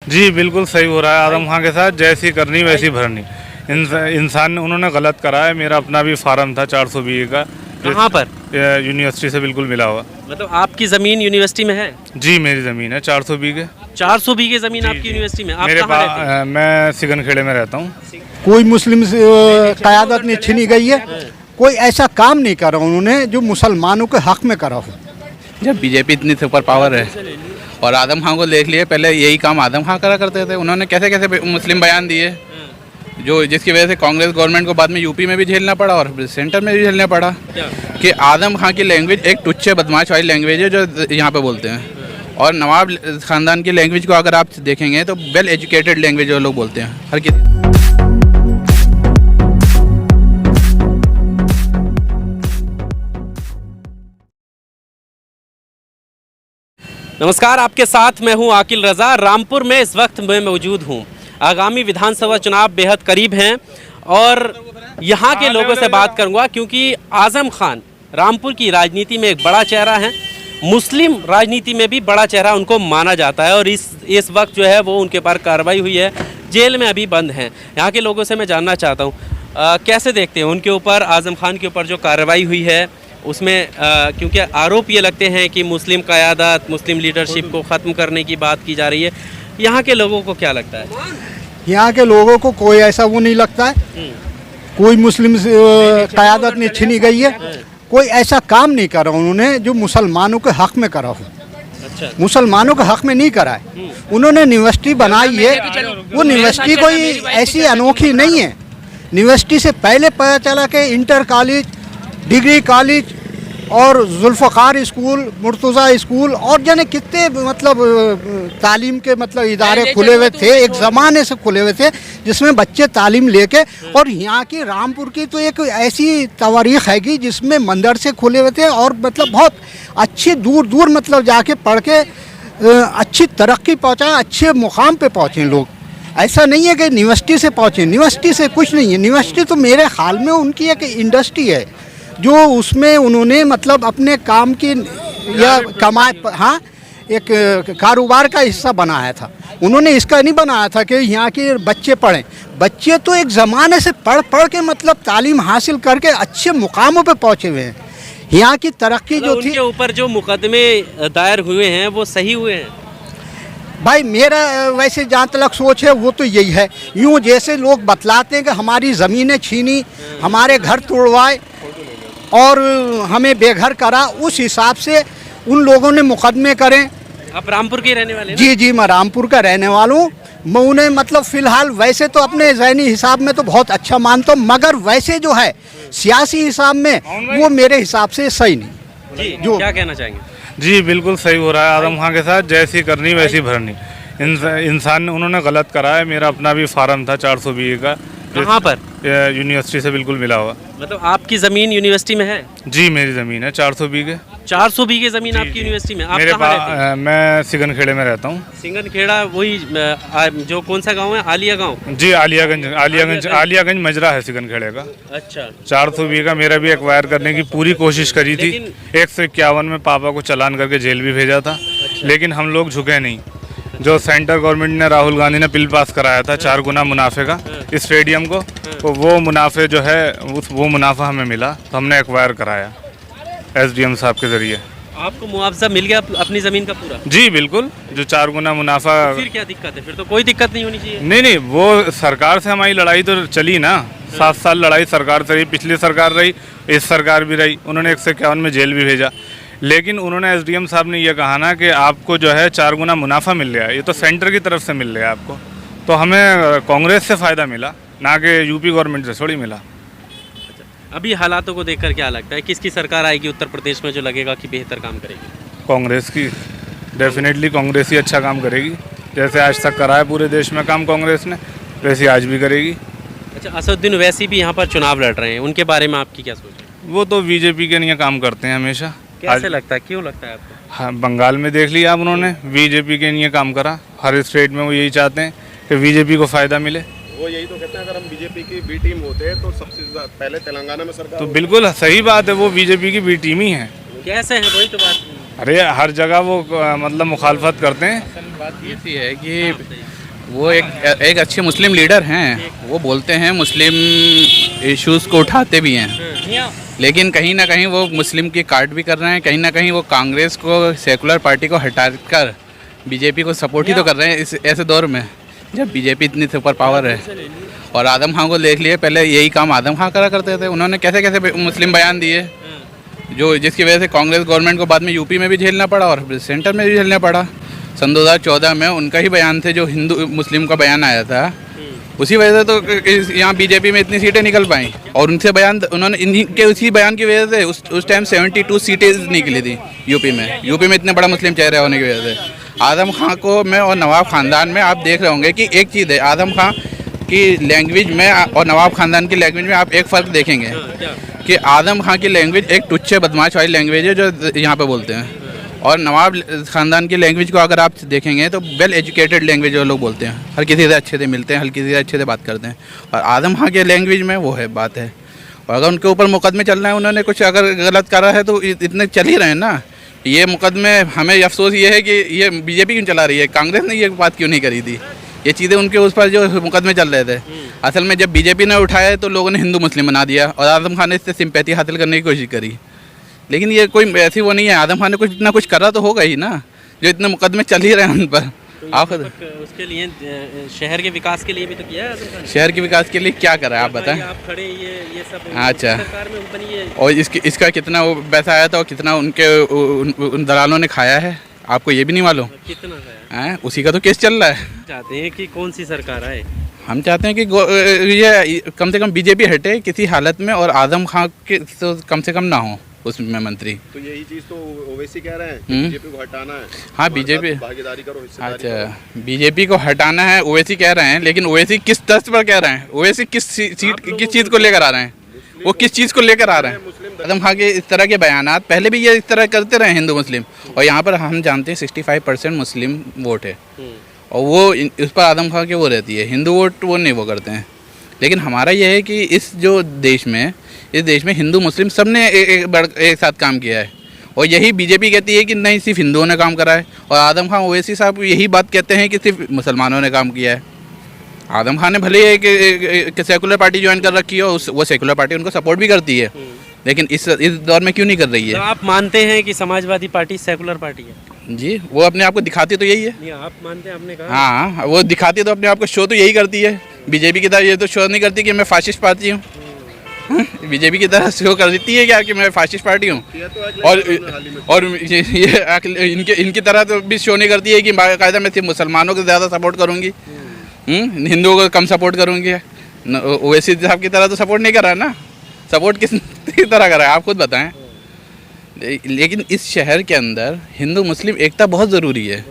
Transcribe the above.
जी बिल्कुल सही हो रहा है आदम खां के साथ, जैसी करनी वैसी भरनी। इंसान ने उन्होंने गलत करा है। मेरा अपना भी फार्म था 400 बीघे का। कहाँ पर? यूनिवर्सिटी से बिल्कुल मिला हुआ। मतलब आपकी जमीन यूनिवर्सिटी में है? जी मेरी ज़मीन है 400 बीघे। 400 बीघे जमीन आपकी यूनिवर्सिटी में? आप मेरे कहाँ रहते हैं? मैं सिगन खेड़े में रहता हूँ। कोई मुस्लिम से क़यादत नहीं छीनी गई है। कोई ऐसा काम नहीं करा उन्होंने जो मुसलमानों के हक में करा हो। जब बीजेपी इतनी सुपर पावर है और आदम खां को देख लिए, पहले यही काम आदम खां करा करते थे। उन्होंने कैसे कैसे मुस्लिम बयान दिए, जो जिसकी वजह से कांग्रेस गवर्नमेंट को बाद में यूपी में भी झेलना पड़ा और सेंटर में भी झेलना पड़ा। कि आदम खां की लैंग्वेज एक टुच्चे बदमाश वाली लैंग्वेज है जो यहाँ पे बोलते हैं। और नवाब ख़ानदान की लैंग्वेज को अगर आप देखेंगे तो वेल एजुकेटेड लैंग्वेज जो लोग बोलते हैं हर किसी। नमस्कार, आपके साथ मैं हूं आकिल रज़ा। रामपुर में इस वक्त मैं मौजूद हूं। आगामी विधानसभा चुनाव बेहद करीब हैं और यहां के लोगों से बात करूंगा क्योंकि आज़म खान रामपुर की राजनीति में एक बड़ा चेहरा है। मुस्लिम राजनीति में भी बड़ा चेहरा उनको माना जाता है और इस वक्त जो है वो उनके पर कार्रवाई हुई है, जेल में अभी बंद हैं। यहाँ के लोगों से मैं जानना चाहता हूँ कैसे देखते हैं उनके ऊपर, आज़म खान के ऊपर जो कार्रवाई हुई है उसमें क्योंकि आरोप ये लगते हैं कि मुस्लिम क़यादत, मुस्लिम लीडरशिप को ख़त्म करने की बात की जा रही है। यहाँ के लोगों को क्या लगता है? यहाँ के लोगों को कोई ऐसा वो नहीं लगता है। कोई मुस्लिम से क़यादत नहीं छीनी गई है। कोई ऐसा काम नहीं करा उन्होंने जो मुसलमानों के हक में करा हो। अच्छा। मुसलमानों के हक में नहीं करा है। उन्होंने यूनिवर्सिटी बनाई है, वो यूनिवर्सिटी कोई ऐसी अनोखी नहीं है। यूनिवर्सिटी से पहले पता चला कि इंटर कॉलेज, डिग्री कॉलेज और जुल्फ़कार स्कूल, मुर्तज़ा स्कूल और जाने कितने मतलब तालीम के मतलब इदारे खुले हुए थे, एक ज़माने से खुले हुए थे जिसमें बच्चे तालीम लेके। और यहाँ की रामपुर की तो एक ऐसी तवारीख़ है कि जिसमें मदरसे खुले हुए थे और मतलब बहुत अच्छी दूर दूर मतलब जाके पढ़ के अच्छी तरक्की पहुँचा, अच्छे मुकाम पे पहुँचे लोग। ऐसा नहीं है कि यूनिवर्सिटी से पहुँचे, यूनिवर्सिटी से कुछ नहीं है। यूनिवर्सिटी तो मेरे ख्याल में उनकी एक इंडस्ट्री है जो उसमें उन्होंने मतलब अपने काम की या कमाए, हाँ, एक कारोबार का हिस्सा बनाया था। उन्होंने इसका नहीं बनाया था कि यहाँ के बच्चे पढ़ें। बच्चे तो एक ज़माने से पढ़ पढ़ के मतलब तालीम हासिल करके अच्छे मुकामों पे पहुँचे हुए हैं। यहाँ की तरक्की जो थी, उनके ऊपर जो मुकदमे दायर हुए हैं वो सही हुए हैं? भाई मेरा वैसे जहाँ तक सोच है वो तो यही है। यूँ जैसे लोग बतलाते हैं कि हमारी ज़मीनें छीनी, हमारे घर तोड़वाए और हमें बेघर करा, उस हिसाब से उन लोगों ने मुकदमे करें। आप रामपुर के रहने वाले हैं? जी जी, मैं रामपुर का रहने वाला हूँ। मैं उन्हें मतलब फ़िलहाल वैसे तो अपने ज़हनी हिसाब में तो बहुत अच्छा मानता हूँ, मगर वैसे जो है सियासी हिसाब में वो मेरे हिसाब से सही नहीं। जी, जो क्या कहना चाहेंगे? जी बिल्कुल सही हो रहा है आदम खां के साथ, जैसी करनी वैसी भरनी। इंसान ने उन्होंने गलत करा है। मेरा अपना भी फार्म था 400 बीघे का। कहाँ पर? यूनिवर्सिटी से बिल्कुल मिला हुआ। मतलब आपकी ज़मीन यूनिवर्सिटी में है? जी मेरी ज़मीन है 400 बीघे। 400 बीघे ज़मीन आपकी यूनिवर्सिटी में? आप मेरे कहाँ रहते हैं? मैं सिगन खेड़े में रहता हूँ। सिंगन खेड़ा, वही जो कौन सा गांव है? आलिया गांव? जी आलियागंज मजरा है सिगन खेड़े का। अच्छा। 400 बीघा मेरा भी एक्वायर करने की पूरी कोशिश करी थी। 151 में पापा को चालान करके जेल भी भेजा था। लेकिन हम लोग झुके नहीं। जो सेंटर गवर्नमेंट ने, राहुल गांधी ने बिल पास कराया था 4 गुना मुनाफे का स्टेडियम को, तो वो मुनाफे जो है वो मुनाफा हमें मिला, तो हमने एक्वायर कराया SDM साहब के ज़रिए। आपको मुआवजा मिल गया अपनी ज़मीन का पूरा? जी बिल्कुल, जो 4 गुना मुनाफा। फिर क्या दिक्कत है? फिर तो कोई दिक्कत नहीं होनी चाहिए। नहीं, वो सरकार से हमारी लड़ाई तो चली ना। 7 साल लड़ाई सरकार से रही, पिछली सरकार रही, इस सरकार भी रही। उन्होंने 151 में जेल भी भेजा। लेकिन उन्होंने SDM साहब ने यह कहा ना कि आपको जो है 4 गुना मुनाफा मिल रहा है। ये तो सेंटर की तरफ से मिल रहा है आपको, तो हमें कांग्रेस से फ़ायदा मिला, ना कि यूपी गवर्नमेंट से थोड़ी मिला। अभी हालातों को देखकर क्या लगता है किसकी सरकार आएगी उत्तर प्रदेश में जो लगेगा कि बेहतर काम करेगी? कांग्रेस की, डेफिनेटली कांग्रेस ही अच्छा काम करेगी। जैसे आज तक करा है पूरे देश में काम कांग्रेस ने, वैसे आज भी करेगी। अच्छा, असदुद्दीन ओवैसी भी यहाँ पर चुनाव लड़ रहे हैं, उनके बारे में आपकी क्या सोच है? वो तो बीजेपी के लिए काम करते हैं हमेशा। कैसे लगता है, क्यों लगता है आपको? हाँ, बंगाल में देख लिया आप, उन्होंने बीजेपी के लिए काम करा। हर स्टेट में वो यही चाहते हैं कि बीजेपी को फ़ायदा मिले। वो यही तो कहते हैं अगर हम बीजेपी की बी टीम होते तो सबसे पहले तेलंगाना में सरकार। तो बिल्कुल सही बात है, वो बीजेपी की बी टीम ही है। कैसे है वही तो बात। अरे हर जगह वो मतलब मुखालफत करते हैं। असल बात ये सी है कि वो एक अच्छे मुस्लिम लीडर हैं, वो बोलते हैं, मुस्लिम इश्यूज़ को उठाते भी हैं, लेकिन कहीं ना कहीं वो मुस्लिम की काट भी कर रहे हैं, कहीं ना कहीं वो कांग्रेस को, सेकुलर पार्टी को हटाकर बीजेपी को सपोर्ट ही तो कर रहे हैं इस ऐसे दौर में जब बीजेपी इतनी सुपर पावर है। और आदम खान को देख लिए, पहले यही काम आदम खान करा करते थे, उन्होंने कैसे कैसे मुस्लिम बयान दिए जो जिसकी वजह से कांग्रेस गवर्नमेंट को बाद में यूपी में भी झेलना पड़ा और सेंटर में भी झेलना पड़ा। सन 2014 में उनका ही बयान थे, जो हिंदू मुस्लिम का बयान आया था, उसी वजह से तो यहाँ बीजेपी में इतनी सीटें निकल पाई। और उनसे बयान उन्होंने इन्हीं के उसी बयान की वजह से उस टाइम 72 सीटें निकली थी यूपी में इतने बड़ा मुस्लिम चेहरा होने की वजह से। आदम खान को में और नवाब ख़ानदान में आप देख रहे होंगे कि एक चीज़ है, आदम खान की लैंग्वेज में और नवाब ख़ानदान की लैंग्वेज में आप एक फ़र्क देखेंगे कि आदम खान की लैंग्वेज एक टुच्चे बदमाश वाली लैंग्वेज है जो यहाँ पे बोलते हैं, और नवाब ख़ानदान की लैंग्वेज को अगर आप देखेंगे तो वेल एजुकेटेड लैंग्वेज जो लोग बोलते हैं, हर किसी से अच्छे से मिलते हैं, हर किसी से अच्छे से बात करते हैं। और आदम खान के लैंग्वेज में वो है बात है। और अगर उनके ऊपर मुकदमे चल रहे हैं, उन्होंने कुछ अगर गलत करा है तो इतने चल ही रहे हैं ना। ये मुकदमे, हमें अफसोस ये है कि ये बीजेपी क्यों चला रही है, कांग्रेस ने ये बात क्यों नहीं करी थी। ये चीज़ें उनके उस पर जो मुकदमे चल रहे थे, असल में जब बीजेपी ने उठाए तो लोगों ने हिंदू मुस्लिम बना दिया और आदम खान ने इससे सिंपैथी हासिल करने की कोशिश करी। लेकिन ये कोई ऐसी वो नहीं है, आदम खान ने कुछ इतना कुछ करा तो होगा ही ना, जो इतने मुकदमे चल ही रहे हैं उन पर। आप उसके लिए शहर के विकास के लिए भी तो किया है आदम खान ने। शहर के विकास के लिए क्या करा है आप बताएं। आप खड़े ये सब अच्छा, सरकार में बनी है। और इसका कितना वो पैसा आया था और कितना उन दलालों ने खाया है, आपको ये भी नहीं मालूम। कितना है उसी का तो केस चल रहा है। चाहते हैं कि कौन सी सरकार आए? हम चाहते हैं कि ये कम से कम बीजेपी हटे किसी हालत में, और आदम खान के तो कम से कम ना हो उसमें मंत्री। तो यही चीज तो ओवैसी कह रहे हैं, बीजेपी को हटाना है। हाँ, बीजेपी भागीदारी करो, हिस्सेदारी करो। अच्छा, बीजेपी को हटाना है ओवैसी कह रहे हैं, लेकिन ओवैसी किस तर्ज पर कह रहे हैं, ओवैसी किस चीज़ को लेकर आ रहे हैं, वो किस चीज़ को लेकर आ रहे हैं। आदम खान के इस तरह के बयानात पहले भी ये इस तरह करते रहे हिंदू मुस्लिम, और यहाँ पर हम जानते हैं 65% मुस्लिम वोट है, और वो उस पर आदम खान की वो रहती है, हिंदू वोट वो नहीं वो करते हैं। लेकिन हमारा ये है कि इस देश में हिंदू मुस्लिम सब ने एक साथ काम किया है, और यही बीजेपी कहती है कि नहीं सिर्फ हिंदुओं ने काम करा है, और आदम खान ओवैसी साहब यही बात कहते हैं कि सिर्फ मुसलमानों ने काम किया है। आदम खान ने भले एक सेकुलर पार्टी ज्वाइन कर रखी हो, वो सेकुलर पार्टी उनको सपोर्ट भी करती है, लेकिन इस दौर में क्यों नहीं कर रही है। तो आप मानते हैं कि समाजवादी पार्टी सेकुलर पार्टी है? जी, वो अपने आप को दिखाती तो यही है। नहीं, आप मानते हैं, आपने कहा। हाँ, वो दिखाती तो अपने आप को, शो तो यही करती है। बीजेपी की तरह ये तो शो नहीं करती कि मैं फाशिस्ट पार्टी हूँ। बीजेपी की तरह शो कर देती है क्या कि मैं फाशिस्ट पार्टी हूँ, और ये इनकी तरह तो भी शो नहीं करती है कि बाकायदा मैं सिर्फ मुसलमानों को ज़्यादा सपोर्ट करूँगी, हिंदुओं को कम सपोर्ट करूँगी। ओवैसी साहब की तरह तो सपोर्ट नहीं कर रहा है ना। सपोर्ट किस तरह कर रहा है आप खुद बताएं। लेकिन इस शहर के अंदर हिंदू मुस्लिम एकता बहुत ज़रूरी है।